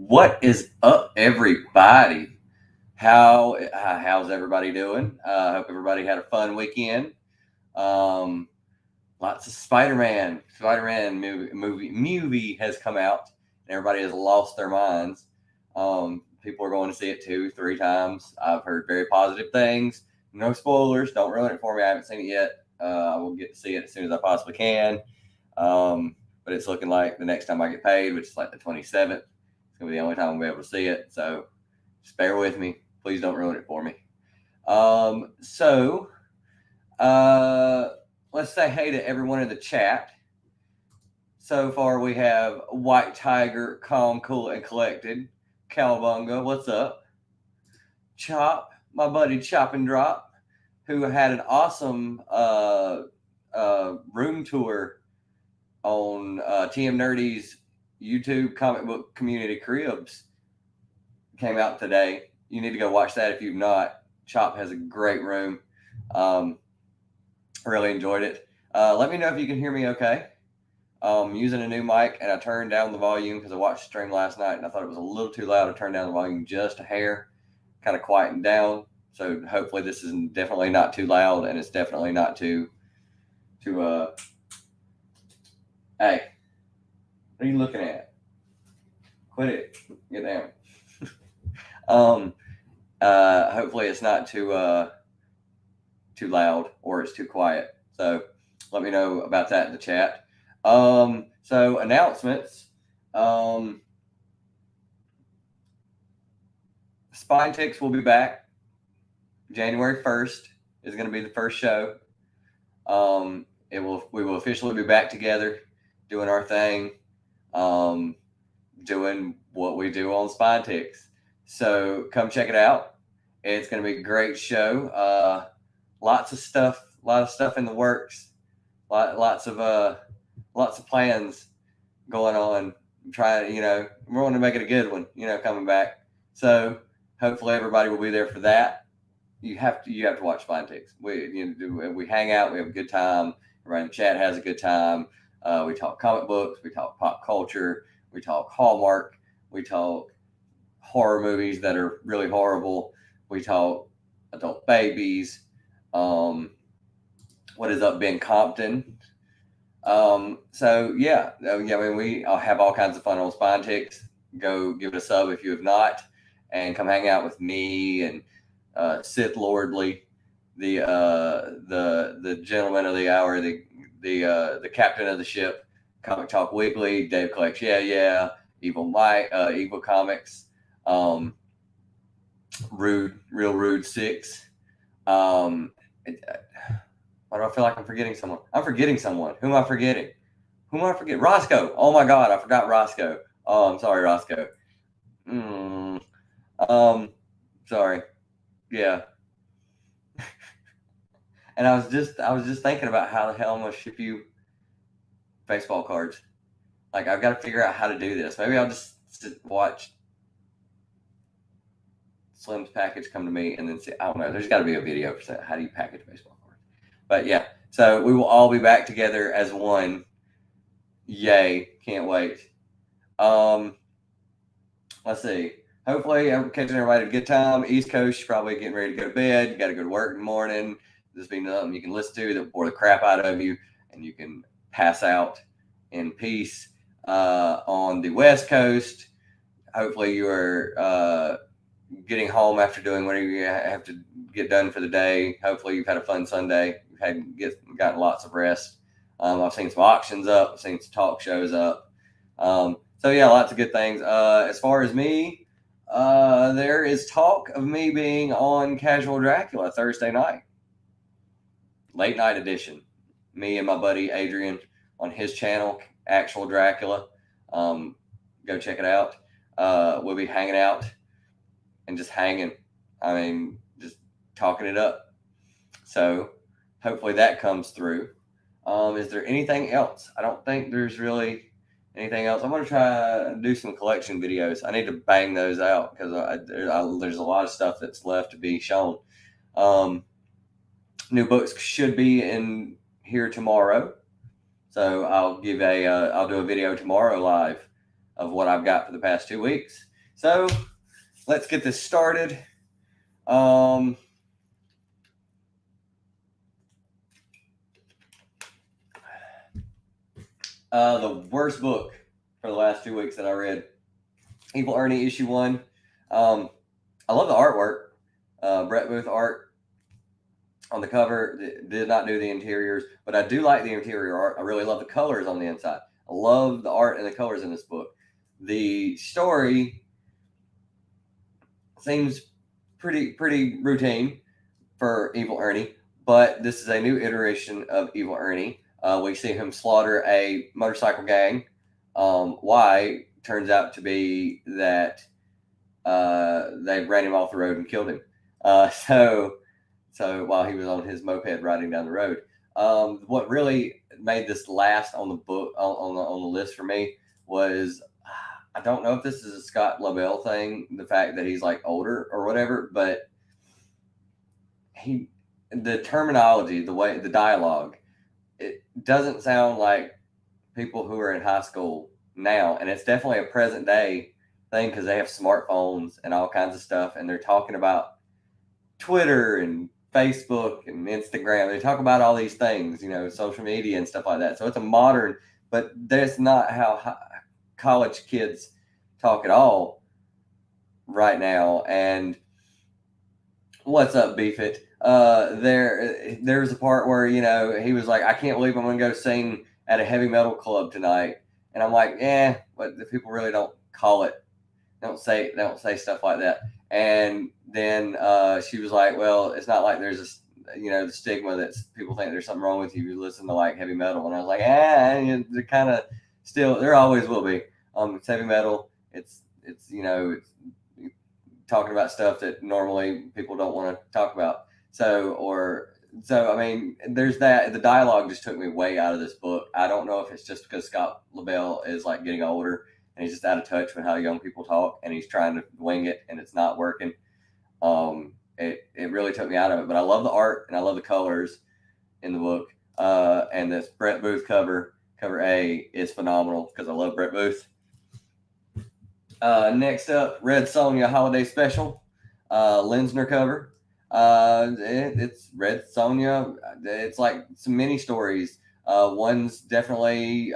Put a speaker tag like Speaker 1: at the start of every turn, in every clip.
Speaker 1: What is up, everybody? How's everybody doing? I hope everybody had a fun weekend. Lots of Spider-Man movie has come out, and everybody has lost their minds. People are going to see it 2-3 times. I've heard very positive things. No spoilers. Don't ruin it for me. I haven't seen it yet. I will get to see it as soon as I possibly can. But it's looking like the next time I get paid, which is like the 27th. It's going to be the only time I'll be able to see it. So just bear with me. Please don't ruin it for me. Let's say hey to everyone in the chat. So far, we have White Tiger, Calm, Cool, and Collected. Calabunga, what's up? Chop, my buddy Chop and Drop, who had an awesome room tour on TM Nerdy's YouTube comic book community Cribs. Came out today. You need to go watch that if you've not. Chop has a great room. Really enjoyed it. Let me know if you can hear me okay. Using a new mic, and I turned down the volume because I watched the stream last night and I thought it was a little too loud. to turn down the volume just a hair, kind of quieting down. So hopefully this is definitely not too loud, and it's definitely not too hey, what are you looking at? Quit it. Get down. Hopefully it's not too loud or it's too quiet. So let me know about that in the chat. So announcements. Spine Ticks will be back. January 1st is going to be the first show. We will officially be back together, doing our thing, doing what we do on Spine Ticks. So come check it out. It's going to be a great show. Lots of stuff, a lot of stuff in the works. Lots of plans going on. Trying, we want to make it a good one, coming back. So hopefully everybody will be there for that. You have to watch Spine Ticks. We hang out, we have a good time. Everybody in the chat has a good time. We talk comic books, we talk pop culture, we talk Hallmark, we talk horror movies that are really horrible, we talk adult babies. What is up, Ben Compton? So yeah, we have all kinds of fun on Spine Ticks. Go give it a sub if you have not, and come hang out with me and Sith Lordly, the gentleman of the hour, the captain of the ship, Comic Talk Weekly, Dave Collects, Evil Mike, Evil Comics, Real Rude 6. Why do I feel like I'm forgetting someone? I'm forgetting someone. Who am I forgetting? Roscoe. Oh my God, I forgot Roscoe. Oh, I'm sorry, Roscoe. Sorry. Yeah. And I was just thinking about how the hell I'm gonna ship you baseball cards. Like, I've got to figure out how to do this. Maybe I'll just watch Slim's package come to me and then see. I don't know. There's got to be a video for that. How do you package baseball cards? But yeah, so we will all be back together as one. Yay! Can't wait. Let's see. Hopefully, I'm catching everybody a good time. East Coast, you're probably getting ready to go to bed. You got to go to work in the morning. This be nothing you can listen to that will bore the crap out of you, and you can pass out in peace. On the West Coast, hopefully you are getting home after doing whatever you have to get done for the day. Hopefully you've had a fun Sunday. You've gotten lots of rest. I've seen some auctions up. I've seen some talk shows up. So yeah, lots of good things. As far as me, there is talk of me being on Casual Dracula Thursday night. Late night edition. Me and my buddy Adrian on his channel, Actual Dracula. Go check it out. We'll be hanging out and just hanging. I mean, just talking it up. So hopefully that comes through. Is there anything else? I don't think there's really anything else. I'm going to try and do some collection videos. I need to bang those out because there's a lot of stuff that's left to be shown. New books should be in here tomorrow. So I'll do a video tomorrow live of what I've got for the past 2 weeks. So let's get this started. The worst book for the last 2 weeks that I read, Evil Ernie issue 1. I love the artwork. Brett Booth art on the cover. Did not do the interiors, but I do like the interior art. I really love the colors on the inside. I love the art and the colors in this book. The story seems pretty routine for Evil Ernie, but this is a new iteration of Evil Ernie. We see him slaughter a motorcycle gang. Why turns out to be that they ran him off the road and killed him. So while he was on his moped riding down the road. What really made this last on the book on the list for me was, I don't know if this is a Scott Lobel thing, the fact that he's like older or whatever, but the terminology, the dialogue, it doesn't sound like people who are in high school now, and it's definitely a present day thing because they have smartphones and all kinds of stuff, and they're talking about Twitter and Facebook and Instagram. They talk about all these things, social media and stuff like that. So it's a modern, but that's not how college kids talk at all right now. And what's up, Beef It? There was a part where, he was like, I can't believe I'm going to go sing at a heavy metal club tonight. And I'm like, but the people really don't call it. They don't say stuff like that. And then she was like, well, it's not like there's the stigma that people think there's something wrong with you if you listen to like heavy metal. And I was like, they're kind of still, there always will be. It's heavy metal. It's it's talking about stuff that normally people don't want to talk about. So I mean, there's that. The dialogue just took me way out of this book. I don't know if it's just because Scott Lobel is like getting older and he's just out of touch with how young people talk, and he's trying to wing it, and it's not working. It really took me out of it. But I love the art and I love the colors in the book. And this Brett Booth cover A is phenomenal because I love Brett Booth. Next up, Red Sonja Holiday Special, Linsner cover. It's Red Sonja. It's like some mini stories. One's definitely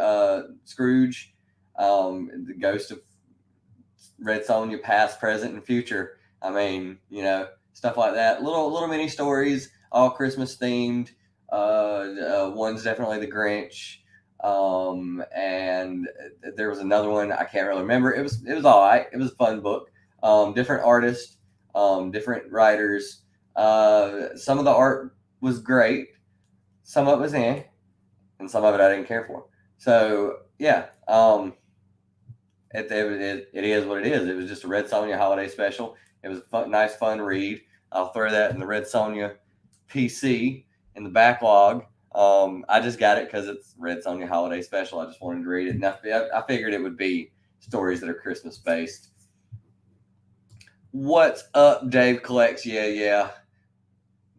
Speaker 1: Scrooge, the ghost of Red Sonja, past, present, and future. I mean, stuff like that. Little mini stories, all Christmas themed. One's definitely the Grinch. And there was another one I can't really remember. It was all right. It was a fun book. Different artists, different writers. Some of the art was great. Some of it was and some of it I didn't care for. So yeah, it is what it is. It was just a Red Sonja holiday special. It was a nice, fun read. I'll throw that in the Red Sonja PC in the backlog. I just got it because it's Red Sonja holiday special. I just wanted to read it. And I figured it would be stories that are Christmas based. What's up, Dave Collects? Yeah.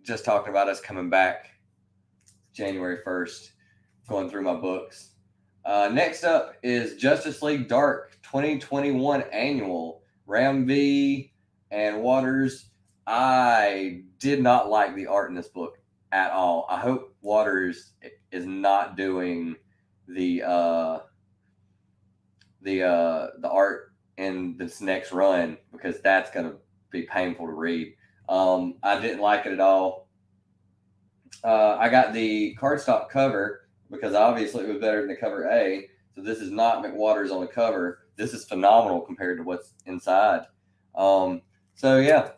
Speaker 1: Just talking about us coming back January 1st, going through my books. Next up is Justice League Dark 2021 Annual. Ram V and Waters. I did not like the art in this book at all. I hope Waters is not doing the art in this next run, because that's going to be painful to read. I didn't like it at all. I got the cardstock cover because obviously it was better than the cover A. So this is not McWaters on the cover. This is phenomenal compared to what's inside. So yeah,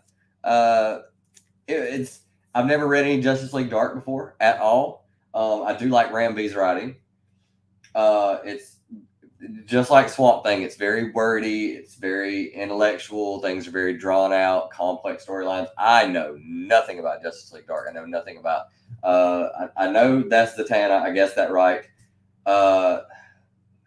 Speaker 1: it's I've never read any Justice League Dark before at all. I do like Ram V's writing. It's just like Swamp Thing. It's very wordy. It's very intellectual. Things are very drawn out, complex storylines. I know nothing about Justice League Dark. I know nothing about. I know that's the Tana. I guessed that right.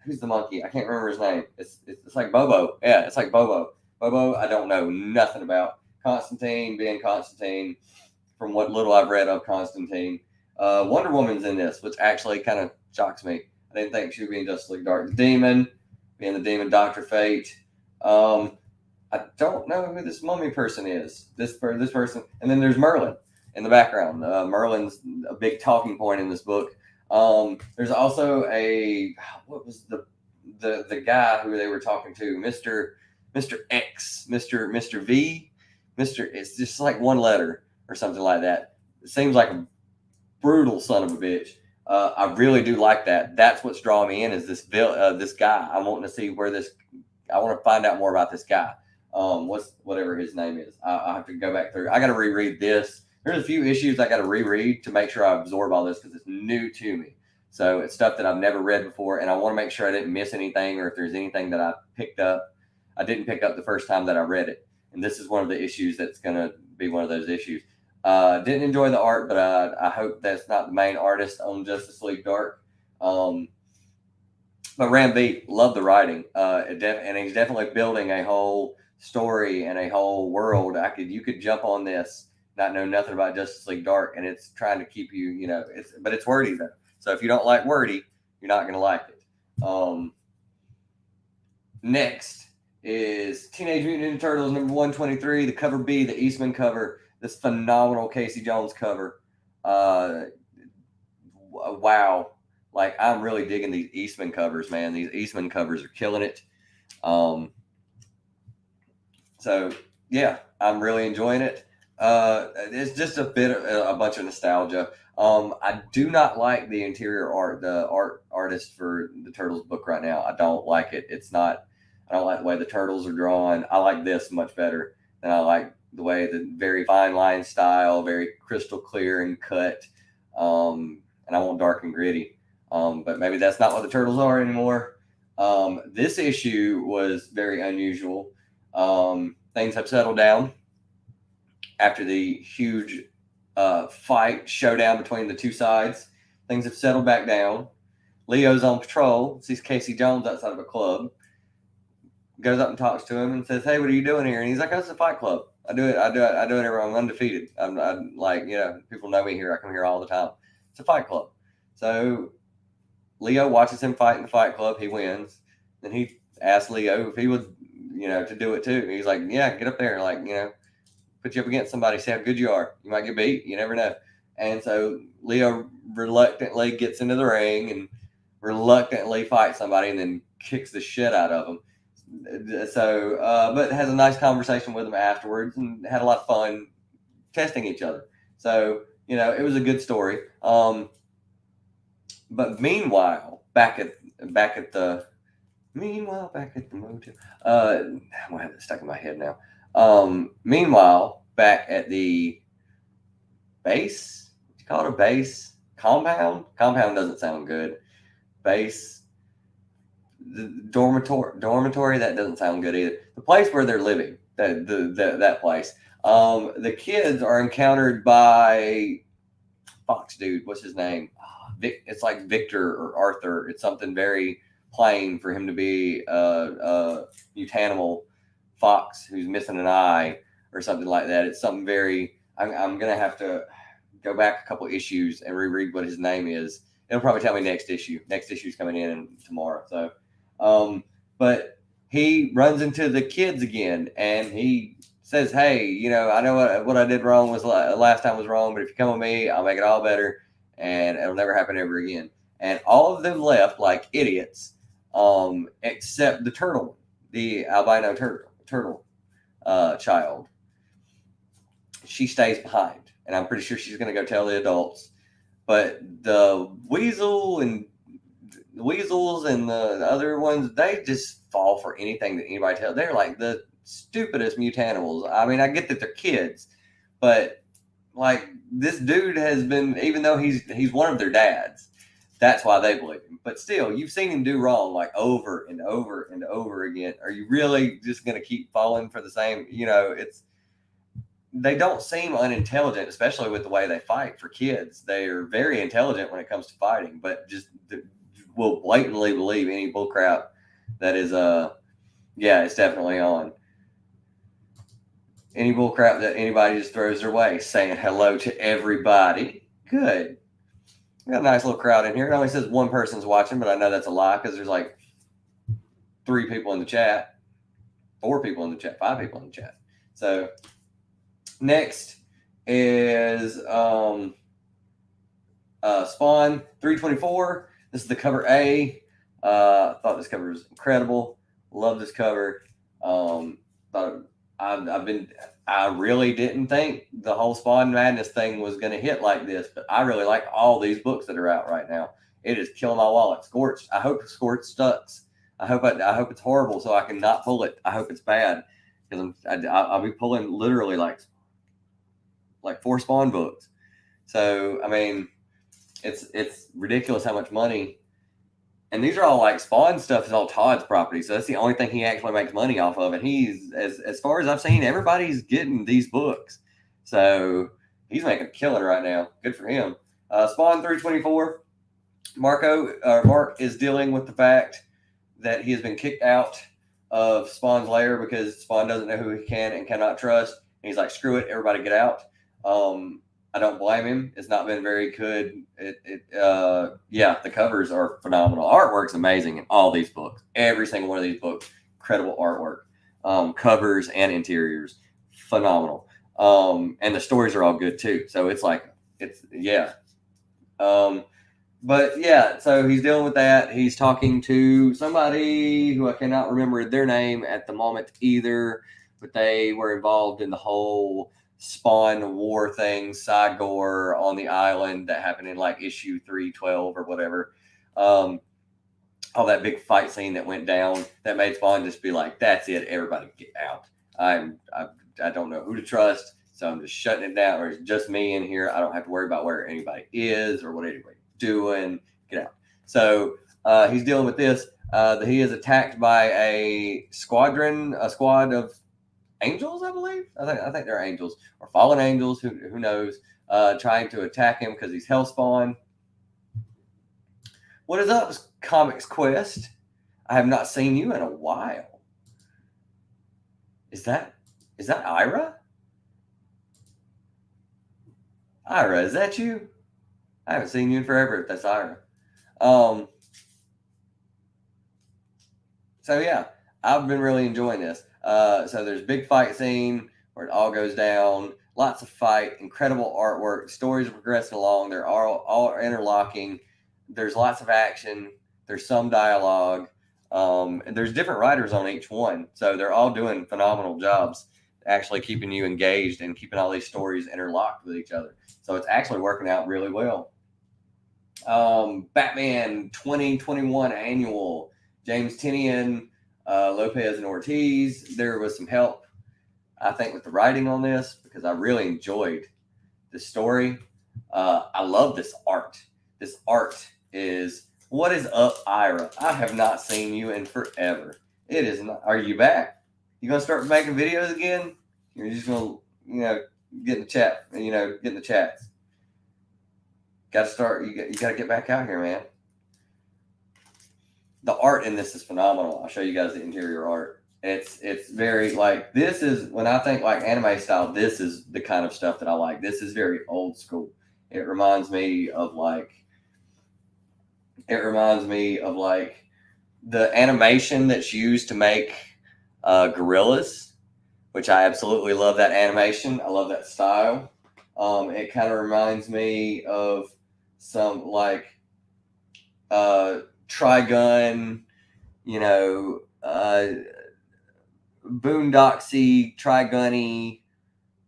Speaker 1: Who's the monkey? I can't remember his name. It's like Bobo. Yeah, it's like Bobo. Bobo, I don't know nothing about. Constantine being Constantine, from what little I've read of Constantine. Wonder Woman's in this, which actually kind of shocks me. I didn't think she would be in Justice League Dark. The Demon, being the Demon, Dr. Fate. I don't know who this mummy person is. This person, and then there's Merlin in the background. Merlin's a big talking point in this book. There's also what was the guy who they were talking to, Mr. X, Mr. V, It's just like one letter or something like that. It seems like a brutal son of a bitch. I really do like that. That's what's drawing me in is this guy. I want to see I want to find out more about this guy. Whatever his name is. I have to go back through. I got to reread this. There's a few issues I got to reread to make sure I absorb all this because it's new to me. So it's stuff that I've never read before, and I want to make sure I didn't miss anything or if there's anything that I picked up. I didn't pick up the first time that I read it, and this is one of the issues that's going to be one of those issues. Didn't enjoy the art, but I hope that's not the main artist on Justice League Dark. But Ram V, love the writing, and he's definitely building a whole story and a whole world. You could jump on this, not know nothing about Justice League Dark, and it's trying to keep you, but it's wordy though. So if you don't like wordy, you're not going to like it. Next is Teenage Mutant Ninja Turtles number 123, the cover B, the Eastman cover. This phenomenal Casey Jones cover. Wow. Like, I'm really digging these Eastman covers, man. These Eastman covers are killing it. So, yeah, I'm really enjoying it. It's just a bunch of nostalgia. I do not like the interior art, the artist for the Turtles book right now. I don't like it. I don't like the way the turtles are drawn. I like this much better than I like the way the very fine line style, very crystal clear and cut. And I want dark and gritty. But maybe that's not what the turtles are anymore. This issue was very unusual. Things have settled down after the huge showdown between the two sides. Things have settled back down. Leo's on patrol, sees Casey Jones outside of a club, goes up and talks to him and says, "Hey, what are you doing here?" And he's like, "Oh, it's a fight club. I do it every. I'm undefeated. I'm like, people know me here. I come here all the time. It's a fight club." So Leo watches him fight in the fight club. He wins. Then he asks Leo if he would, to do it too. He's like, "Yeah, get up there. Like, put you up against somebody, see how good you are. You might get beat. You never know." And so Leo reluctantly gets into the ring and reluctantly fights somebody and then kicks the shit out of him. So, but has a nice conversation with him afterwards and had a lot of fun testing each other. So, it was a good story. But meanwhile, back at the motel, I'm gonna have this stuck in my head now. Meanwhile, back at the base, what do you call it, a base? Compound doesn't sound good. Base, the dormitory, that doesn't sound good either. The place where they're living, that place. The kids are encountered by Fox dude. What's his name? It's like Victor or Arthur. It's something very plain for him to be a mutanimal fox who's missing an eye or something like that. It's something very. I'm gonna have to go back a couple issues and reread what his name is. It'll probably tell me next issue. Next issue's coming in tomorrow. So, but he runs into the kids again, and he says, "Hey, I know what I did wrong was last time was wrong, but if you come with me, I'll make it all better, and it'll never happen ever again." And all of them left like idiots, except the turtle, the albino turtle child. She stays behind, and I'm pretty sure she's going to go tell the adults. But the weasels and the other ones, they just fall for anything that anybody tells. They're like the stupidest mutanimals. I mean, I get that they're kids, but like this dude has been, even though he's one of their dads, that's why they believe him. But still, you've seen him do wrong like over and over and over again. Are you really just going to keep falling for the same? They don't seem unintelligent, especially with the way they fight for kids. They are very intelligent when it comes to fighting, but just will blatantly believe any bullcrap that is, it's definitely on. Any bullcrap that anybody just throws their way, saying hello to everybody. Good. We got a nice little crowd in here. It only says one person's watching, but I know that's a lie because there's like 3 people in the chat. 4 people in the chat, 5 people in the chat. So next is Spawn 324. This is the cover A. Thought this cover was incredible. Love this cover. I really didn't think the whole Spawn Madness thing was going to hit like this, but I really like all these books that are out right now. It is killing my wallet. Scorched. I hope Scorched sucks. I hope it's horrible so I can not pull it. I hope it's bad because I'll be pulling literally like 4 Spawn books. So I mean, it's ridiculous how much money. And these are all like Spawn stuff is all Todd's property. So that's the only thing he actually makes money off of. And he's, as far as I've seen, everybody's getting these books. So he's making a killing right now. Good for him. Spawn 324. Mark is dealing with the fact that he has been kicked out of Spawn's lair because Spawn doesn't know who he can and cannot trust. And he's like, screw it, everybody get out. I don't blame him. It's not been very good. The covers are phenomenal. Artwork's amazing in all these books. Every single one of these books, incredible artwork. Covers and interiors, phenomenal. And the stories are all good too. So so he's dealing with that. He's talking to somebody who I cannot remember their name at the moment either, but they were involved in the whole Spawn war thing, Sigor on the island that happened in like issue 312 or whatever. All that big fight scene that went down that made Spawn just be like, that's it, everybody get out. I don't know who to trust, so I'm just shutting it down. Or it's just me in here. I don't have to worry about where anybody is or what anybody's doing. Get out. So he's dealing with this. He is attacked by a squad of angels, I believe. I think they're angels or fallen angels. Who knows? Trying to attack him because he's Hellspawn. What is up, Comics Quest? I have not seen you in a while. Is that Ira? Ira, is that you? I haven't seen you in forever. If that's Ira. So yeah, I've been really enjoying this. So there's a big fight scene where it all goes down. Lots of fight, incredible artwork. Stories are progressing along. They're all interlocking. There's lots of action. There's some dialogue. And there's different writers on each one. So they're all doing phenomenal jobs actually keeping you engaged and keeping all these stories interlocked with each other. So it's actually working out really well. Batman 2021 annual. James Tinian, Lopez and Ortiz. There was some help, I think, with the writing on this because I really enjoyed the story. I love this art. This art is, what is up, Ira? I have not seen you in forever. It is not. Are you back? You gonna start making videos again? You're just gonna, get in the chat, get in the chats. Got to start. You got to get back out here, man. The art in this is phenomenal. I'll show you guys the interior art. It's very like, this is, when I think like anime style, this is the kind of stuff that I like. This is very old school. It reminds me of like the animation that's used to make gorillas, which I absolutely love that animation. I love that style. It kind of reminds me of some like Trigun, Boondocksy, Trigunny,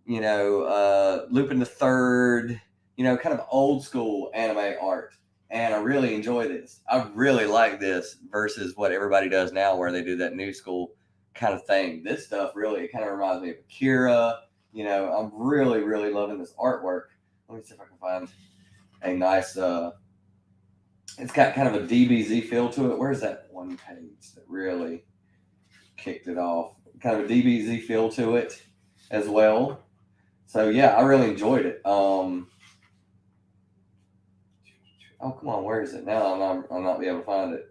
Speaker 1: Lupin the Third, kind of old school anime art. And I really enjoy this. I really like this versus what everybody does now where they do that new school kind of thing. This stuff really, it kind of reminds me of Akira. I'm really, really loving this artwork. Let me see if I can find a nice, it's got kind of a DBZ feel to it. Where's that one page that really kicked it off? Kind of a DBZ feel to it as well. So yeah, I really enjoyed it. Oh, come on, where is it? Now I'll not be able to find it.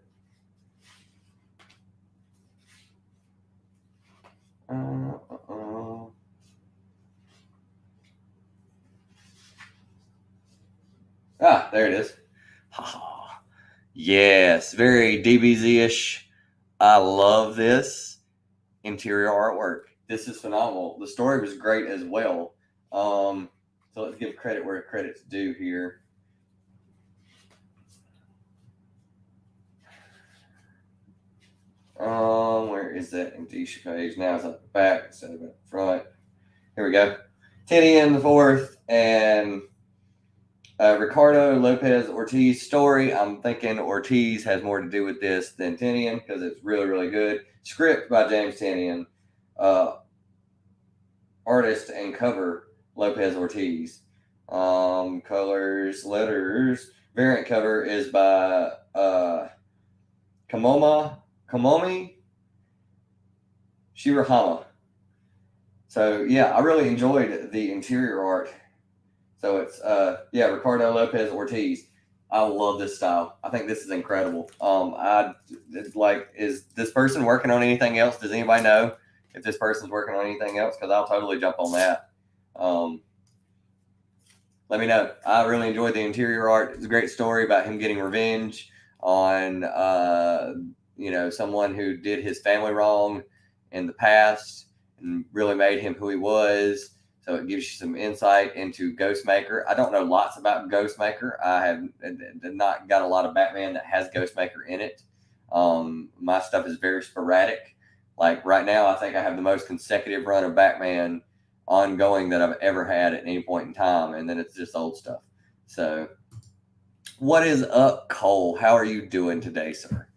Speaker 1: There it is. Yes, very DBZ-ish. I love this interior artwork. This is phenomenal. The story was great as well. So let's give credit where credit's due here. Where is that empty page? Now it's at the back instead of at the front. Here we go. Tinian the fourth and Ricardo Lopez Ortiz story. I'm thinking Ortiz has more to do with this than Tinian because it's really, really good. Script by James Tinian. Artist and cover Lopez Ortiz. Colors, letters. Variant cover is by Kamomi Shirahama. So yeah, I really enjoyed the interior art. So it's Ricardo Lopez Ortiz. I love this style. I think this is incredible. Is this person working on anything else? Does anybody know if this person's working on anything else? Because I'll totally jump on that. Let me know. I really enjoyed the interior art. It's a great story about him getting revenge on someone who did his family wrong in the past and really made him who he was. So it gives you some insight into Ghostmaker. I don't know lots about Ghostmaker. I have not got a lot of Batman that has Ghostmaker in it. My stuff is very sporadic. Like right now, I think I have the most consecutive run of Batman ongoing that I've ever had at any point in time. And then it's just old stuff. So what is up, Cole? How are you doing today, sir?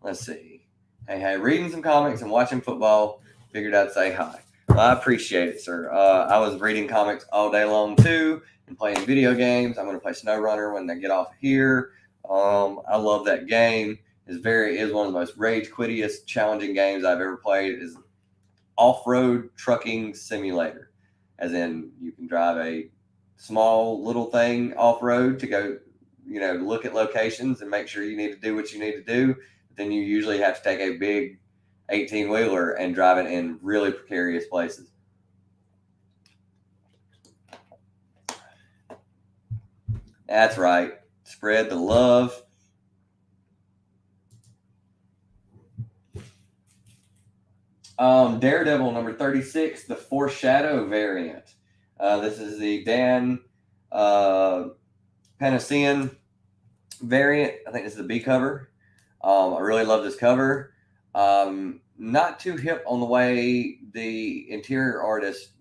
Speaker 1: Let's see. Hey, reading some comics and watching football. Figured I'd say hi. Well, I appreciate it, sir. I was reading comics all day long, too, and playing video games. I'm going to play SnowRunner when I get off here. I love that game. Is one of the most rage-quittiest, challenging games I've ever played. It is off-road trucking simulator. As in, you can drive a small little thing off-road to go, look at locations and make sure you need to do what you need to do. But then you usually have to take a big 18-wheeler and drive it in really precarious places. That's right. Spread the love. Daredevil number 36, the Foreshadow variant. This is the Dan Panasian variant. I think this is the B cover. I really love this cover. Not too hip on the way the interior artist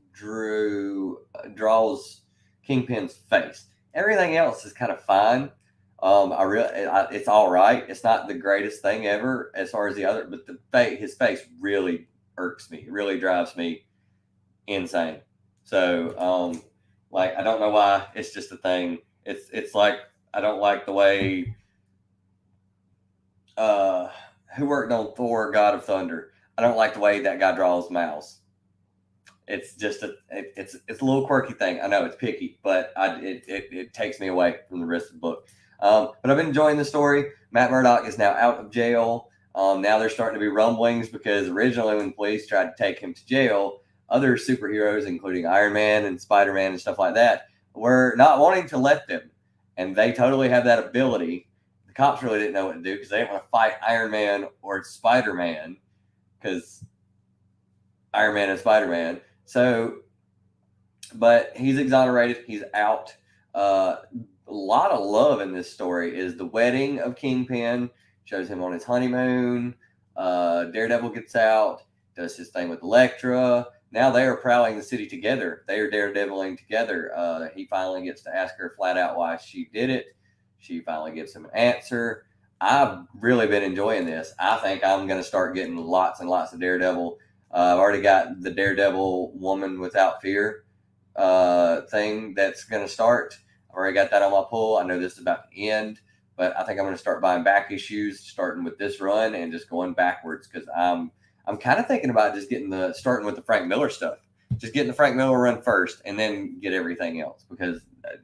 Speaker 1: draws Kingpin's face. Everything else is kind of fine. It's all right. It's not the greatest thing ever as far as the other, but his face really irks me. It really drives me insane. So, I don't know why. It's just a thing. It's like I don't like the way. Who worked on Thor, God of Thunder? I don't like the way that guy draws mouths. It's just it's a little quirky thing. I know it's picky, but it takes me away from the rest of the book. But I've been enjoying the story. Matt Murdock is now out of jail. Now there's starting to be rumblings because originally when police tried to take him to jail, other superheroes, including Iron Man and Spider-Man and stuff like that, were not wanting to let them. And they totally have that ability. The cops really didn't know what to do because they didn't want to fight Iron Man or Spider-Man because Iron Man and Spider-Man. So, but he's exonerated. He's out. A lot of love in this story is the wedding of Kingpin. Shows him on his honeymoon. Daredevil gets out, does his thing with Elektra. Now they are prowling the city together. They are Daredeviling together. He finally gets to ask her flat out why she did it. She finally gives him an answer. I've really been enjoying this. I think I'm going to start getting lots and lots of Daredevil. I've already got the Daredevil Woman Without Fear thing that's going to start. I've already got that on my pull. I know this is about to end, but I think I'm going to start buying back issues, starting with this run and just going backwards because I'm kind of thinking about just starting with the Frank Miller stuff. Just getting the Frank Miller run first and then get everything else because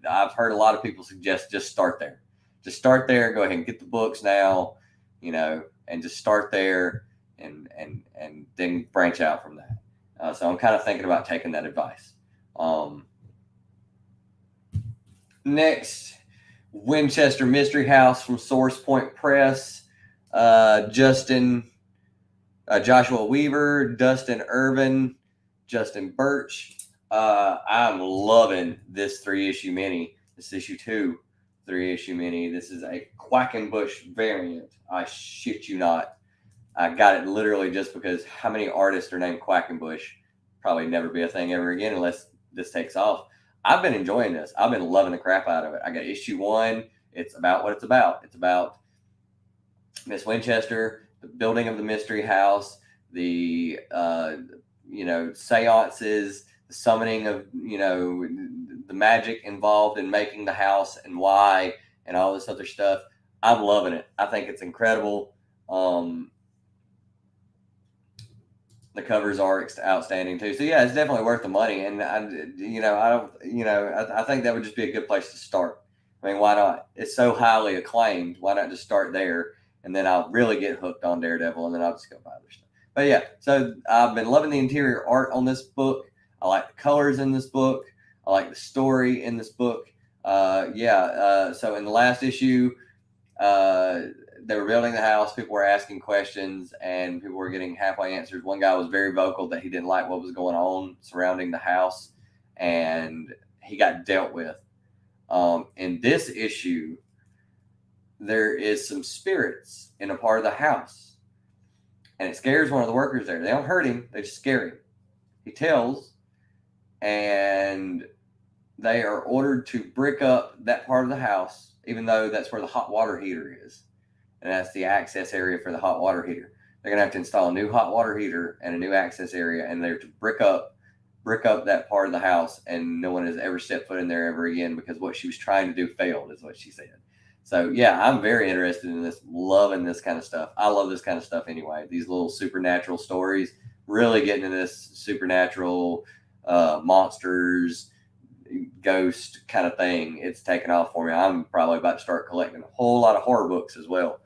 Speaker 1: I've heard a lot of people suggest just start there. Just start there, go ahead and get the books now, and just start there and then branch out from that. So I'm kind of thinking about taking that advice. Next, Winchester Mystery House from Source Point Press. Justin Joshua Weaver, Dustin Irvin, Justin Birch. I'm loving this 3-issue mini. This is issue 2, 3-issue mini. This is a Quackenbush variant. I shit you not. I got it literally just because how many artists are named Quackenbush? Probably never be a thing ever again unless this takes off. I've been enjoying this. I've been loving the crap out of it. I got issue 1. It's about what it's about. It's about Miss Winchester, the building of the mystery house, the seances, the summoning of the magic involved in making the house and why, and all this other stuff. I'm loving it. I think it's incredible. The covers are outstanding too. So yeah, it's definitely worth the money. And I think that would just be a good place to start. I mean, why not? It's so highly acclaimed. Why not just start there? And then I'll really get hooked on Daredevil, and then I'll just go buy other stuff. But yeah, so I've been loving the interior art on this book. I like the colors in this book. I like the story in this book. So in the last issue, they were building the house. People were asking questions, and people were getting halfway answers. One guy was very vocal that he didn't like what was going on surrounding the house, and he got dealt with. In this issue, there is some spirits in a part of the house, and it scares one of the workers there. They don't hurt him, they just scare him. He tells, and they are ordered to brick up that part of the house, even though that's where the hot water heater is, and that's the access area for the hot water heater. They're gonna have to install a new hot water heater and a new access area, and they're to brick up that part of the house, and no one has ever stepped foot in there ever again because what she was trying to do failed, is what she said. So yeah, I'm very interested in this, loving this kind of stuff. I love this kind of stuff anyway. These little supernatural stories, really getting into this supernatural monsters, ghost kind of thing. It's taken off for me. I'm probably about to start collecting a whole lot of horror books as well,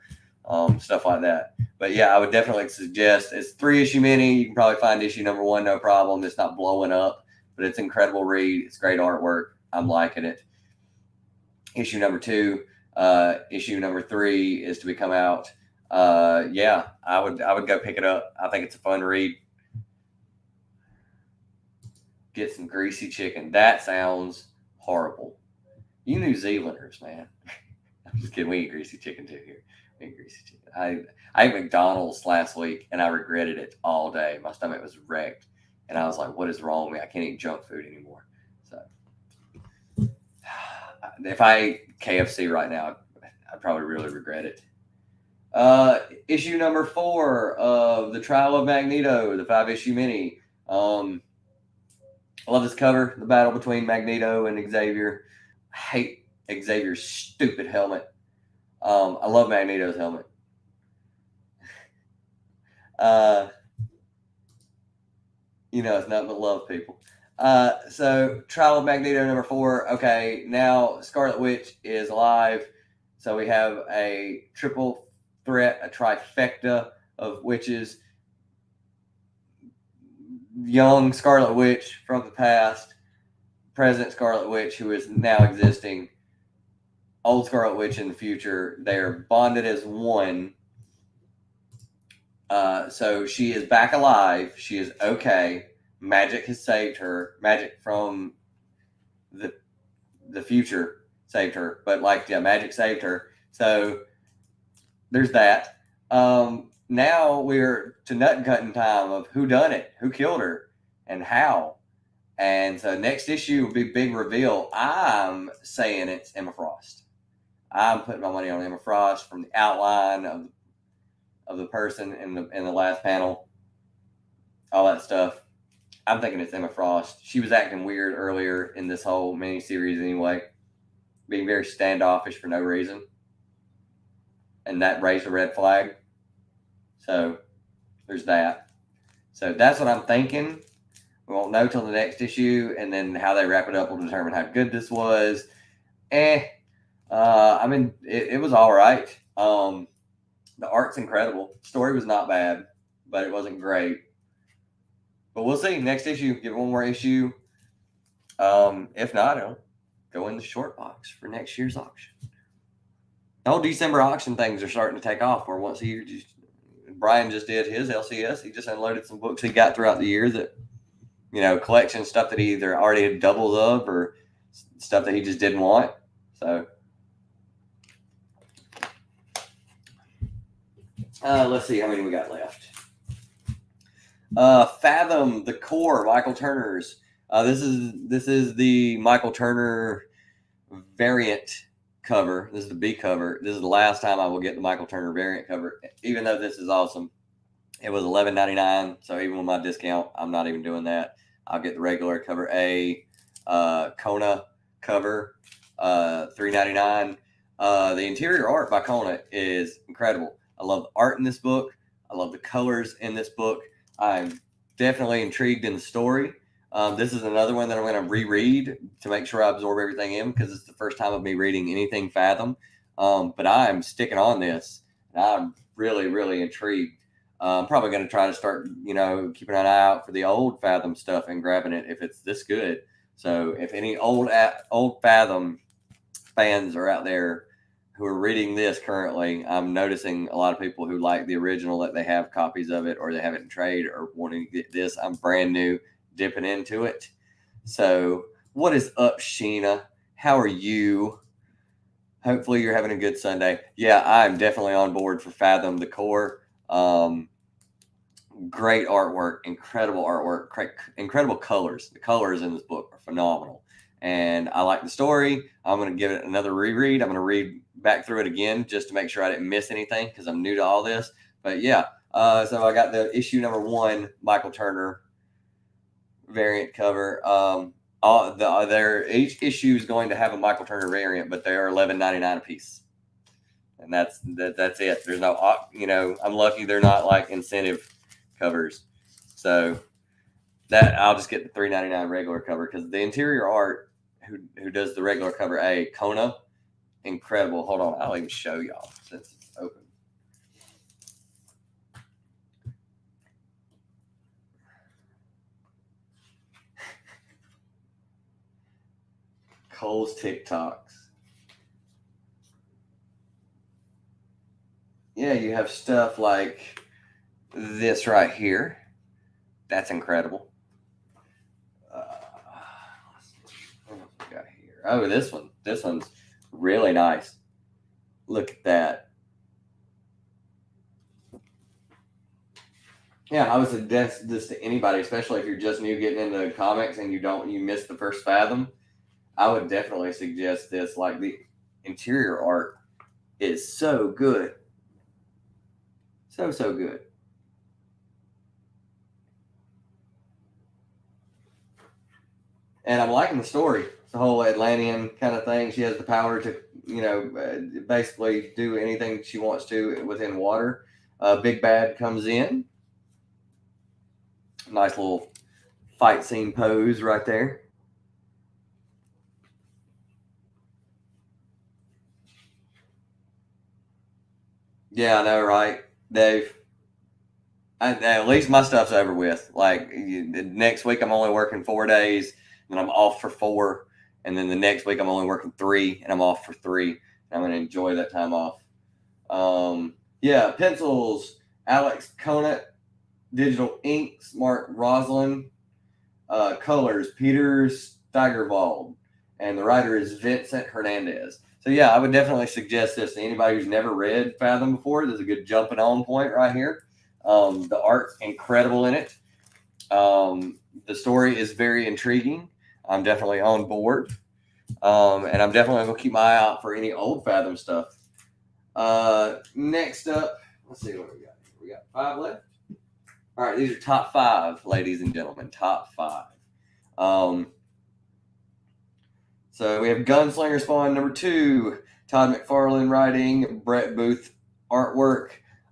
Speaker 1: stuff like that. But yeah, I would definitely suggest, it's 3-issue mini. You can probably find issue number 1, no problem. It's not blowing up, but it's an incredible read. It's great artwork. I'm liking it. Issue number 2, issue number 3 is to be come out. I would go pick it up. I think it's a fun read. Get some greasy chicken. That sounds horrible. You New Zealanders, man. I'm just kidding. We eat greasy chicken too here. We eat greasy chicken. I ate McDonald's last week, and I regretted it all day. My stomach was wrecked, and I was like, what is wrong with me? I can't eat junk food anymore. So if I ate KFC right now, I'd probably really regret it. Issue number 4 of The Trial of Magneto, the 5-issue mini. I love this cover, the battle between Magneto and Xavier. I hate Xavier's stupid helmet. I love Magneto's helmet. It's nothing but love, people. So Trial of Magneto number 4. Okay, now Scarlet Witch is alive. So we have a triple threat, a trifecta of witches. Young Scarlet Witch from the past, present Scarlet Witch who is now existing, old Scarlet Witch in the future. They are bonded as one. So she is back alive. She is okay. Magic has saved her. Magic from the future saved her. But magic saved her. So there's that. Now we're to nut cutting time of who done it, who killed her, and how. And so next issue will be big reveal. I'm saying it's Emma Frost. I'm putting my money on Emma Frost from the outline of the person in the last panel, all that stuff. I'm thinking it's Emma Frost. She was acting weird earlier in this whole miniseries anyway, being very standoffish for no reason, and that raised a red flag. So there's that. So that's what I'm thinking. We won't know till the next issue, and then how they wrap it up will determine how good this was. It was all right. The art's incredible. Story was not bad, but it wasn't great. But we'll see. Next issue, give it one more issue. If not, it'll go in the short box for next year's auction. The whole December auction things are starting to take off, where once a year, just Brian just did his LCS. He just unloaded some books he got throughout the year that, collection stuff that he either already had doubles of or stuff that he just didn't want. So let's see how many we got left. Fathom the Core, Michael Turner's. This is the Michael Turner variant cover. This is the B cover. This is the last time I will get the Michael Turner variant cover, even though this is awesome. It was $11.99, so even with my discount, I'm not even doing that. I'll get the regular cover A, Kona cover, $3.99. The interior art by Kona is incredible. I love the art in this book. I love the colors in this book. I'm definitely intrigued in the story. This is another one that I'm going to reread to make sure I absorb everything in, because it's the first time of me reading anything Fathom. But I'm sticking on this, and I'm really, really intrigued. I'm probably going to try to start, keeping an eye out for the old Fathom stuff and grabbing it if it's this good. So if any old Fathom fans are out there who are reading this currently, I'm noticing a lot of people who like the original, that they have copies of it or they have it in trade or wanting to get this. I'm brand new, dipping into it. So what is up, Sheena? How are you? Hopefully you're having a good Sunday. Yeah, I'm definitely on board for Fathom the Core. Great artwork, incredible artwork, incredible colors. The colors in this book are phenomenal. And I like the story. I'm going to give it another reread. I'm going to read back through it again just to make sure I didn't miss anything, because I'm new to all this. But yeah, so I got the issue number 1, Michael Turner variant cover. Each issue is going to have a Michael Turner variant, but they are $11.99 a piece. And that's it. There's no, I'm lucky they're not like incentive covers. So that I'll just get the $3.99 regular cover, because the interior art, who does the regular cover A, Kona, incredible. Hold on, I'll even show y'all since it's open. Cole's TikToks. Yeah, you have stuff like this right here. That's incredible. What else we got here? Oh, this one. This one's really nice. Look at that. Yeah, I would suggest this to anybody, especially if you're just new getting into comics and you miss the first Fathom. I would definitely suggest this. Like, the interior art is so good. So good. And I'm liking the story. It's the whole Atlantean kind of thing. She has the power to, basically do anything she wants to within water. Big Bad comes in. Nice little fight scene pose right there. Yeah, I know, right, Dave? At least my stuff's over with. Like, next week I'm only working 4 days, and I'm off for 4. And then the next week I'm only working 3, and I'm off for 3. And I'm going to enjoy that time off. Yeah, pencils, Alex Conant. Digital inks, Mark Roslin. Colors, Peter Steigerwald. And the writer is Vincent Hernandez. So yeah, I would definitely suggest this to anybody who's never read Fathom before. There's a good jumping on point right here. The art's incredible in it. The story is very intriguing. I'm definitely on board. And I'm definitely going to keep my eye out for any old Fathom stuff. Next up, let's see what we got. We got 5 left. All right, these are top 5, ladies and gentlemen. Top 5. So we have Gunslinger Spawn number 2. Todd McFarlane writing, Brett Booth artwork.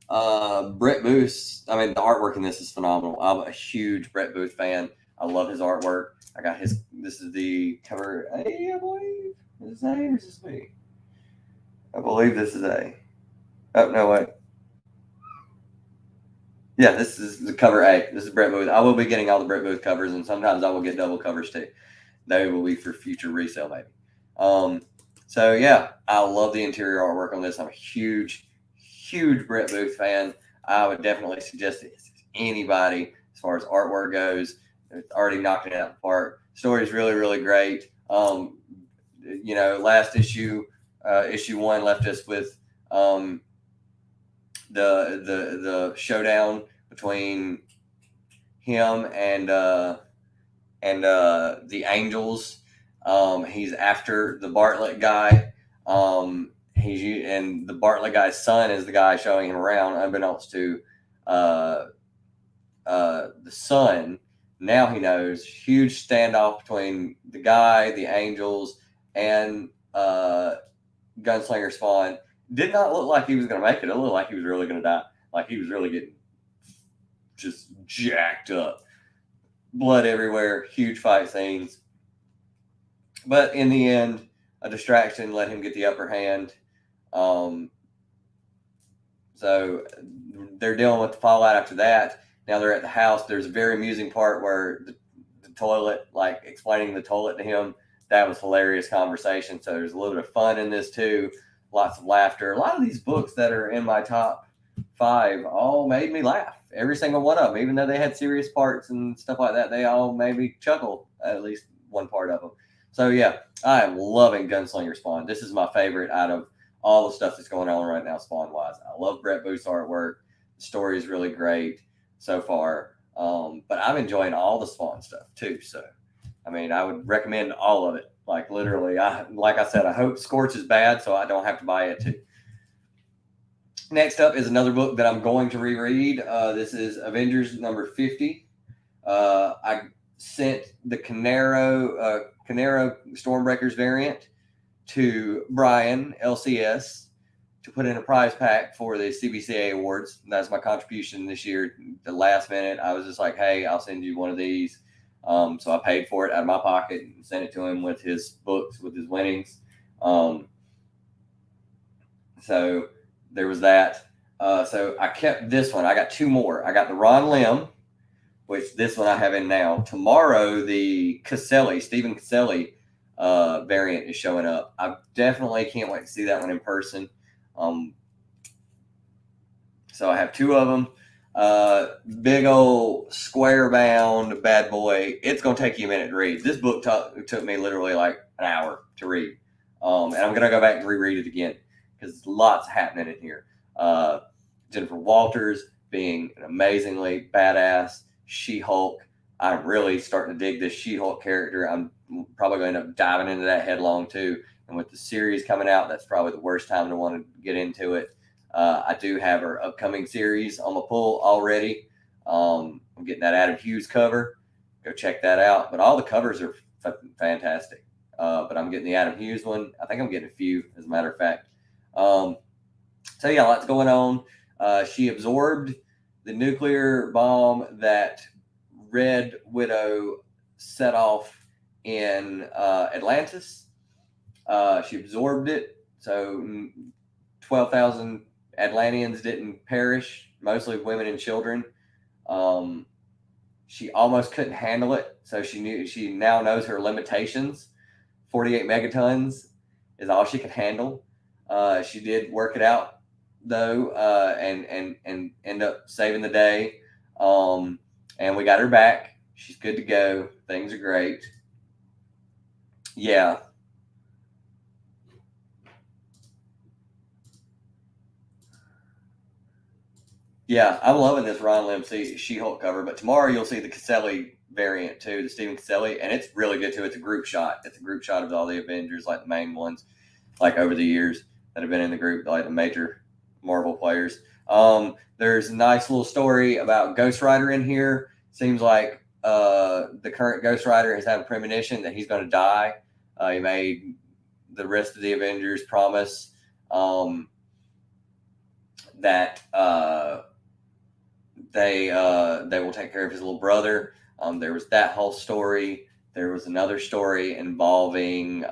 Speaker 1: Brett Booth, the artwork in this is phenomenal. I'm a huge Brett Booth fan. I love his artwork. I got his, this is the cover A, I believe. Is this A or is this B? I believe this is A. Oh, no, wait. Yeah, this is the cover A. This is Brett Booth. I will be getting all the Brett Booth covers, and sometimes I will get double covers too. They will be for future resale, maybe. So yeah, I love the interior artwork on this. I'm a huge Brett Booth fan. I would definitely suggest it to anybody as far as artwork goes. It's already knocking it out of the park. Story's really, really great. Last issue, issue 1 left us with the showdown between him and the Angels. He's after the Bartlett guy. And the Bartlett guy's son is the guy showing him around, unbeknownst to the son. Now he knows. Huge standoff between the guy, the Angels, and Gunslinger Spawn. Did not look like he was going to make it. It looked like he was really going to die. Like he was really getting just jacked up. Blood everywhere. Huge fight scenes. But in the end, a distraction let him get the upper hand. So they're dealing with the fallout after that. Now they're at the house. There's a very amusing part where the toilet, like explaining the toilet to him, that was hilarious conversation. So there's a little bit of fun in this too. Lots of laughter. A lot of these books that are in my top 5 all made me laugh. Every single one of them, even though they had serious parts and stuff like that, they all made me chuckle, at least one part of them. So yeah, I am loving Gunslinger Spawn. This is my favorite out of all the stuff that's going on right now, Spawn-wise. I love Brett Booth's artwork. The story is really great so far. But I'm enjoying all the Spawn stuff too. So, I mean, I would recommend all of it. Like literally, like I said, I hope Scorch is bad so I don't have to buy it too. Next up is another book that I'm going to reread. This is Avengers Number 50. I sent the Canaro Stormbreakers variant to Brian, LCS, to put in a prize pack for the CBCA Awards. That's my contribution this year. The last minute, I was just like, hey, I'll send you one of these. So I paid for it out of my pocket and sent it to him with his books, with his winnings. So there was that. So I kept this one. I got 2 more. I got the Ron Lim, which this one I have in now. Tomorrow, the Stephen Caselli variant is showing up. I definitely can't wait to see that one in person. So I have 2 of them. Big old square bound bad boy. It's going to take you a minute to read. This book took me literally like an hour to read. And I'm going to go back and reread it again because lots happening in here. Jennifer Walters being an amazingly badass She-Hulk. I'm really starting to dig this She-Hulk character. I'm probably going to end up diving into that headlong too. And with the series coming out, that's probably the worst time to want to get into it. I do have her upcoming series on my pull already. I'm getting that Adam Hughes cover. Go check that out. But all the covers are fantastic. But I'm getting the Adam Hughes one. I think I'm getting a few, as a matter of fact. So yeah, lots going on. She absorbed the nuclear bomb that Red Widow set off in Atlantis. She absorbed it, so 12,000 Atlanteans didn't perish, mostly women and children. She almost couldn't handle it, so she now knows her limitations. 48 megatons is all she could handle. She did work it out though, and end up saving the day. And we got her back. She's good to go. Things are great. Yeah. Yeah, I'm loving this Ron Lim She-Hulk cover, but tomorrow you'll see the Caselli variant too, the Stephen Caselli, and it's really good too. It's a group shot. It's a group shot of all the Avengers, like the main ones, like over the years that have been in the group, like the major Marvel players. There's a nice little story about Ghost Rider in here. Seems like the current Ghost Rider has had a premonition that he's going to die. He made the rest of the Avengers promise that they will take care of his little brother. There was that whole story. There was another story involving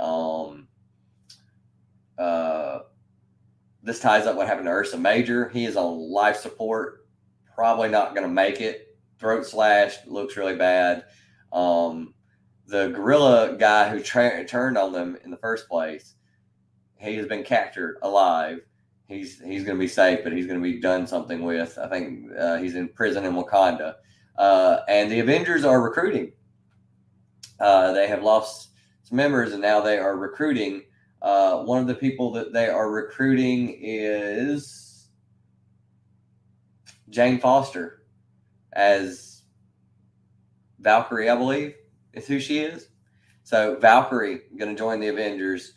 Speaker 1: this ties up what happened to Ursa Major. He is on life support, probably not going to make it. Throat slashed, looks really bad. The gorilla guy who turned on them in the first place, he has been captured alive. he's going to be safe, but he's going to be done something with. I think he's in prison in Wakanda. And the Avengers are recruiting. They have lost some members, and now they are recruiting. One of the people that they are recruiting is Jane Foster as Valkyrie, I believe, is who she is. So Valkyrie going to join the Avengers.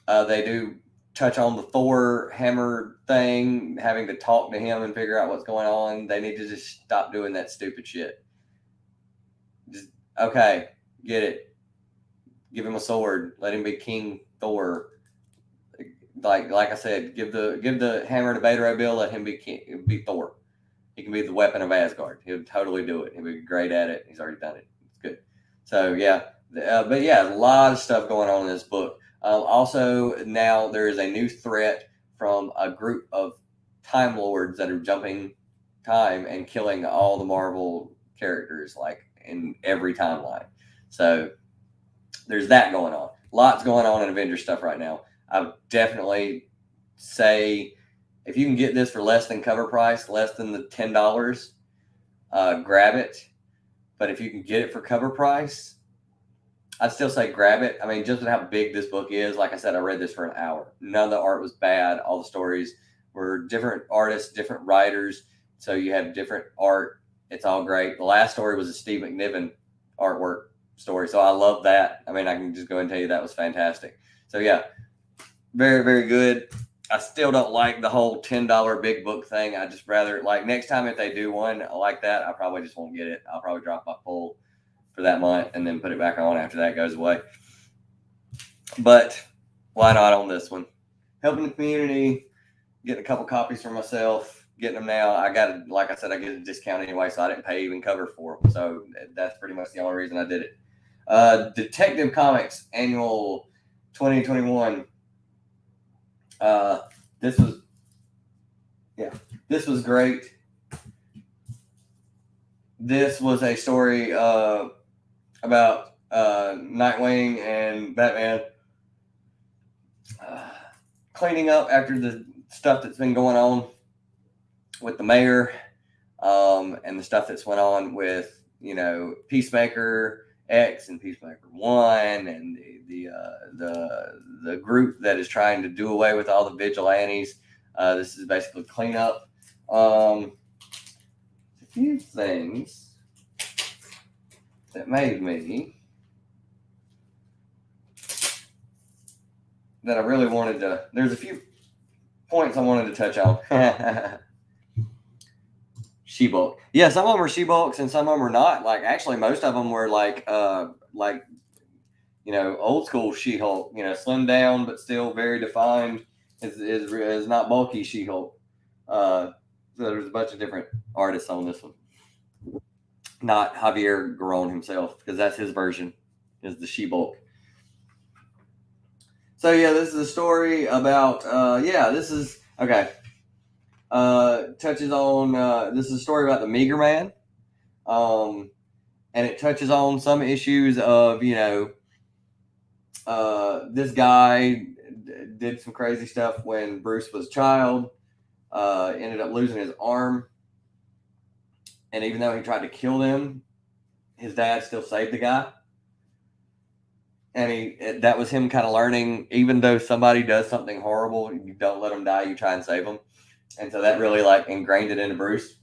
Speaker 1: They do touch on the Thor hammer thing, having to talk to him and figure out what's going on. They need to just stop doing that stupid shit. Just, okay, get it. Give him a sword. Let him be King Thor. Like I said, give the hammer to Beta Ray Bill. Let him be Thor. He can be the weapon of Asgard. He'll totally do it. He'll be great at it. He's already done it. It's good. So yeah, but yeah, a lot of stuff going on in this book. Also, now there is a new threat from a group of Time Lords that are jumping time and killing all the Marvel characters, like in every timeline. So there's that going on. Lots going on in Avengers stuff right now. I would definitely say if you can get this for less than cover price, less than the $10, grab it. But if you can get it for cover price, I'd still say grab it. I mean, just with how big this book is, like I said, I read this for an hour. None of the art was bad. All the stories were different artists, different writers. So you have different art. It's all great. The last story was a Steve McNiven artwork story. So I love that. I mean, I can just go and tell you that was fantastic. So yeah, very, very good. I still don't like the whole $10 big book thing. I just rather, like, next time if they do one like that, I probably just won't get it. I'll probably drop my pull for that month and then put it back on after that goes away. But why not on this one? Helping the community, getting a couple copies for myself, getting them now. I got it, like I said, I get a discount anyway, so I didn't pay even cover for them. So that's pretty much the only reason I did it. Detective Comics Annual 2021. This was great. This was a story about Nightwing and Batman cleaning up after the stuff that's been going on with the mayor, and the stuff that's went on with, you know, Peacemaker X and Peacemaker 1 and the group that is trying to do away with all the vigilantes. This is basically cleanup. A few things that made me that I really wanted to. There's a few points I wanted to touch on. She-Bulk. Yeah, some of them are She-Bulks and some of them are not. Like, actually, most of them were like you know, old school She-Hulk. You know, slimmed down but still very defined. Is not bulky She-Hulk. So there's a bunch of different artists on this one. Not Javier Garron himself, because that's his version, is the She-Bulk. So yeah, this is a story about this is okay. Touches on this is a story about the Meager Man. And it touches on some issues of, you know, this guy did some crazy stuff when Bruce was a child, ended up losing his arm. And even though he tried to kill them, his dad still saved the guy. And that was him kind of learning, even though somebody does something horrible, you don't let them die, you try and save them. And so that really like ingrained it into Bruce.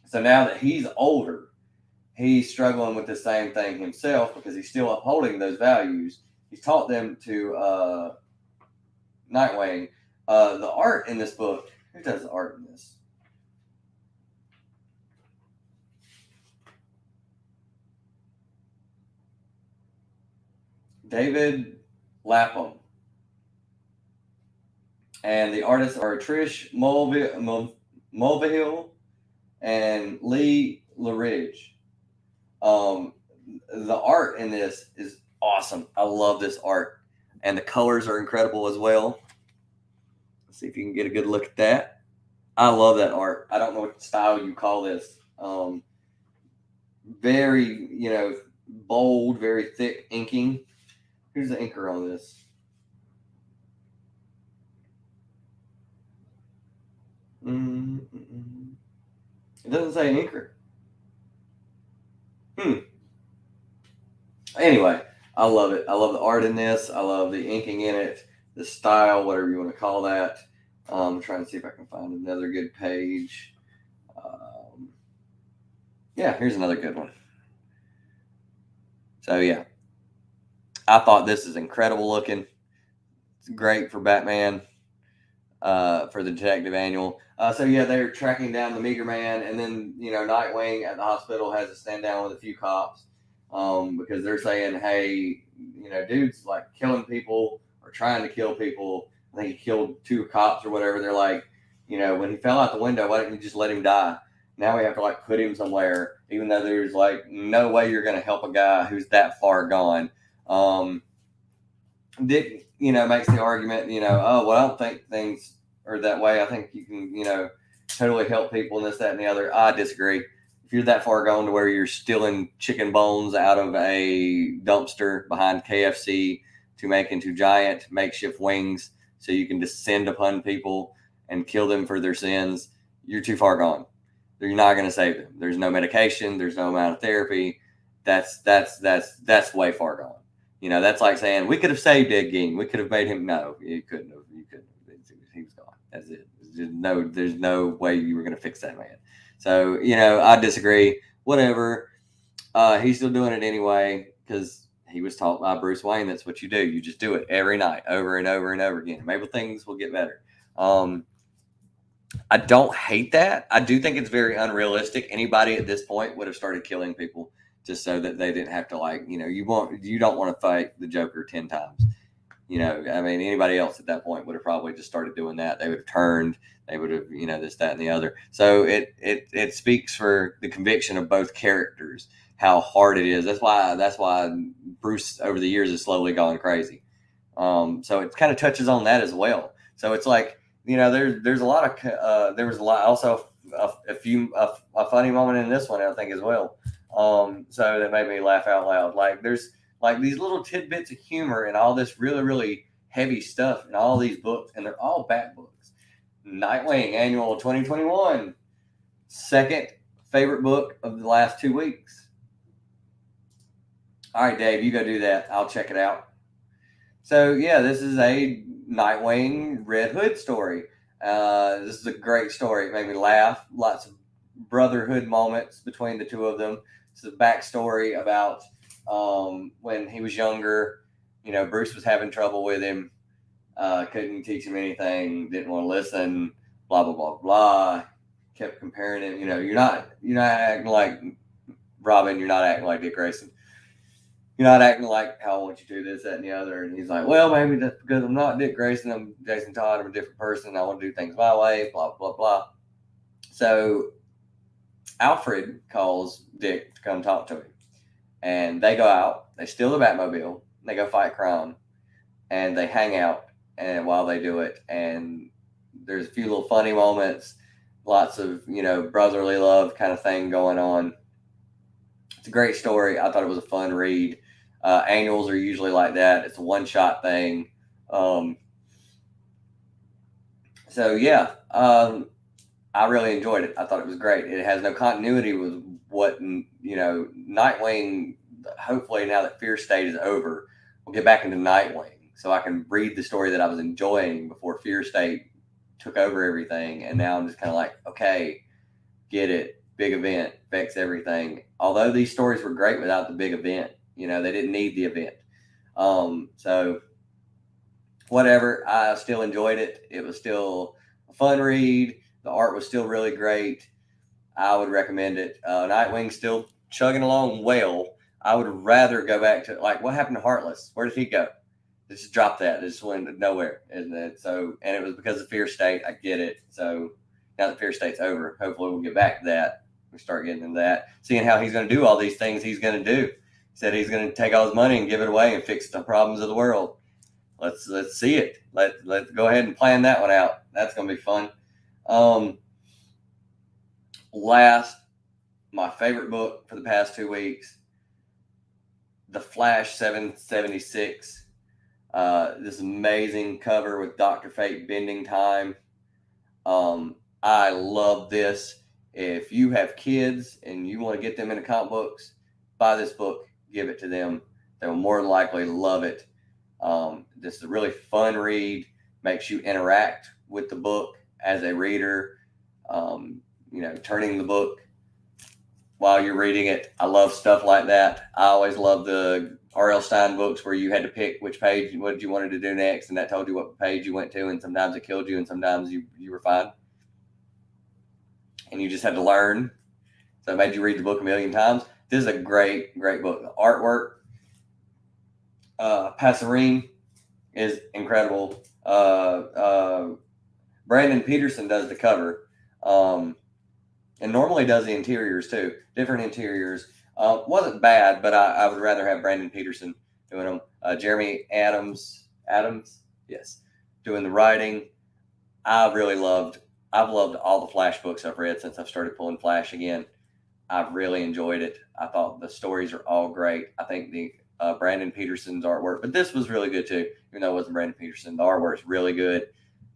Speaker 1: So now that he's older, he's struggling with the same thing himself because he's still upholding those values. He's taught them to Nightwing. The art in this book, who does the art in this? David Lapham. And the artists are Trish Mulvihill and Lee LaRidge. The art in this is awesome. I love this art. And the colors are incredible as well. Let's see if you can get a good look at that. I love that art. I don't know what style you call this. Very, you know, bold, very thick inking. Here's the inker on this. It doesn't say inker. Anyway, I love it. I love the art in this. I love the inking in it, the style, whatever you want to call that. I'm trying to see if I can find another good page. Yeah, here's another good one. So yeah, I thought this is incredible looking. It's great for Batman, for the detective annual. So yeah, they're tracking down the Meager Man, and then Nightwing at the hospital has to stand down with a few cops, because they're saying, hey, dude's like killing people or trying to kill people. I think he killed 2 cops or whatever. They're like, when he fell out the window, why didn't you just let him die? Now we have to like put him somewhere, even though there's like no way you're going to help a guy who's that far gone. Dick, makes the argument, oh, well, I don't think things are that way. I think you can, totally help people and this, that, and the other. I disagree. If you're that far gone to where you're stealing chicken bones out of a dumpster behind KFC to make into giant makeshift wings so you can descend upon people and kill them for their sins, you're too far gone. You're not going to save them. There's no medication. There's no amount of therapy. That's way far gone. That's like saying we could have saved Ed Gein. We could have made him. No, you couldn't have. You couldn't have. He was gone. That's it. There's no way you were going to fix that man. So, I disagree. Whatever. He's still doing it anyway because he was taught by Bruce Wayne. That's what you do. You just do it every night, over and over and over again. Maybe things will get better. I don't hate that. I do think it's very unrealistic. Anybody at this point would have started killing people just so that they didn't have to you don't want to fight the Joker 10 times. Anybody else at that point would have probably just started doing that. They would have turned, they would have, this, that, and the other. So it speaks for the conviction of both characters, how hard it is. That's why Bruce over the years has slowly gone crazy. So it kind of touches on that as well. So it's like, there's a lot of, there was a lot, also a funny moment in this one, I think, as well. So that made me laugh out loud. Like there's like these little tidbits of humor and all this really, really heavy stuff in all these books, and they're all Bat books. Nightwing Annual 2021, second favorite book of the last 2 weeks. All right, Dave, you go do that. I'll check it out. So yeah, this is a Nightwing Red Hood story. This is a great story. It made me laugh. Lots of brotherhood moments between the two of them. It's a backstory about when he was younger. Bruce was having trouble with him. Couldn't teach him anything. Didn't want to listen. Blah blah blah blah. Kept comparing him. You're not acting like Robin. You're not acting like Dick Grayson. You're not acting like how I want you to do this, that, and the other. And he's like, well, maybe that's because I'm not Dick Grayson. I'm Jason Todd. I'm a different person. I want to do things my way. Blah blah blah. So Alfred calls Dick to come talk to him. And they go out, they steal the Batmobile, they go fight crime, and they hang out and while they do it. And there's a few little funny moments, lots of, brotherly love kind of thing going on. It's a great story. I thought it was a fun read. Annuals are usually like that. It's a one-shot thing. So yeah, I really enjoyed it. I thought it was great. It has no continuity with what, Nightwing, hopefully now that Fear State is over, we'll get back into Nightwing so I can read the story that I was enjoying before Fear State took over everything. And now I'm just kind of like, okay, get it. Big event, affects everything. Although these stories were great without the big event, they didn't need the event. So whatever, I still enjoyed it. It was still a fun read. The art was still really great. I would recommend it. Nightwing's still chugging along well. I would rather go back to, like, what happened to Heartless? Where did he go? They just dropped that. It just went nowhere, isn't it? So, and it was because of Fear State. I get it. So now that Fear State's over, hopefully we'll get back to that. We start getting into that, seeing how he's going to do all these things he's going to do. He said he's going to take all his money and give it away and fix the problems of the world. Let's see it. Let's go ahead and plan that one out. That's going to be fun. Last, my favorite book for the past 2 weeks, The Flash 776. This amazing cover with Dr. Fate bending time. I love this. If you have kids and you want to get them into comic books, buy this book, give it to them. They'll more than likely love it. This is a really fun read, makes you interact with the book as a reader, turning the book while you're reading it. I love stuff like that. I always love the R.L. Stine books where you had to pick which page, what you wanted to do next, and that told you what page you went to, and sometimes it killed you, and sometimes you were fine. And you just had to learn. So it made you read the book a million times. This is a great, great book. The artwork, Passerine is incredible. Brandon Peterson does the cover, and normally does the interiors too. Different interiors. Wasn't bad, but I would rather have Brandon Peterson doing them. Jeremy Adams, yes, doing the writing. I've loved all the Flash books I've read since I've started pulling Flash again. I've really enjoyed it. I thought the stories are all great. I think the Brandon Peterson's artwork, but this was really good too, even though it wasn't Brandon Peterson. The artwork's really good,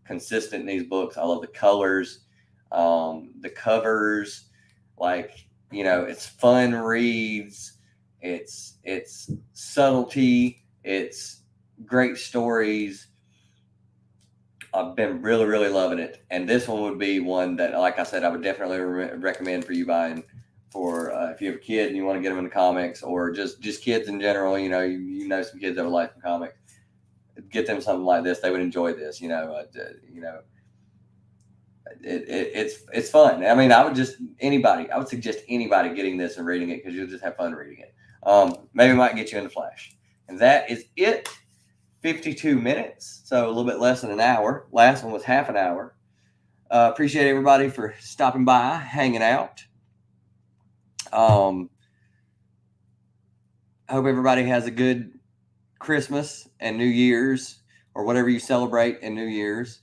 Speaker 1: consistent in these books. I love the colors, the covers, it's fun reads. It's subtlety. It's great stories. I've been really, really loving it. And this one would be one that, like I said, I would definitely recommend for you buying for if you have a kid and you want to get them into comics, or just kids in general. You know some kids that would like some comics. Get them something like this. They would enjoy this. It's fun. I mean, I would suggest anybody getting this and reading it, because you'll just have fun reading it. Maybe it might get you into Flash. And that is it. 52 minutes, so a little bit less than an hour. Last one was half an hour. Appreciate everybody for stopping by, hanging out. I hope everybody has a good Christmas and New Year's, or whatever you celebrate in New Year's.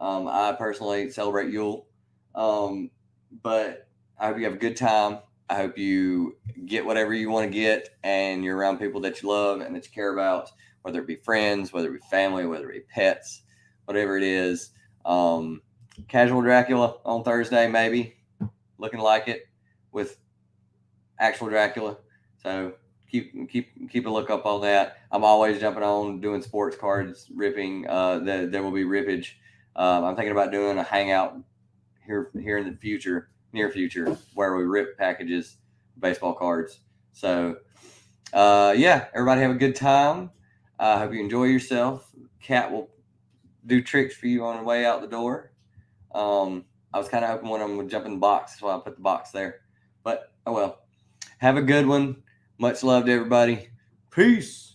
Speaker 1: I personally celebrate Yule, but I hope you have a good time. I hope you get whatever you want to get, and you're around people that you love and that you care about, whether it be friends, whether it be family, whether it be pets, whatever it is. Casual Dracula on Thursday, maybe, looking like it, with actual Dracula. So keep a look up on that. I'm always jumping on doing sports cards, ripping. There will be rippage. I'm thinking about doing a hangout here in the near future, where we rip packages, baseball cards. So, everybody have a good time. I hope you enjoy yourself. Cat will do tricks for you on the way out the door. I was kind of hoping one of them would jump in the box. That's why I put the box there. But, oh well. Have a good one. Much love to everybody. Peace.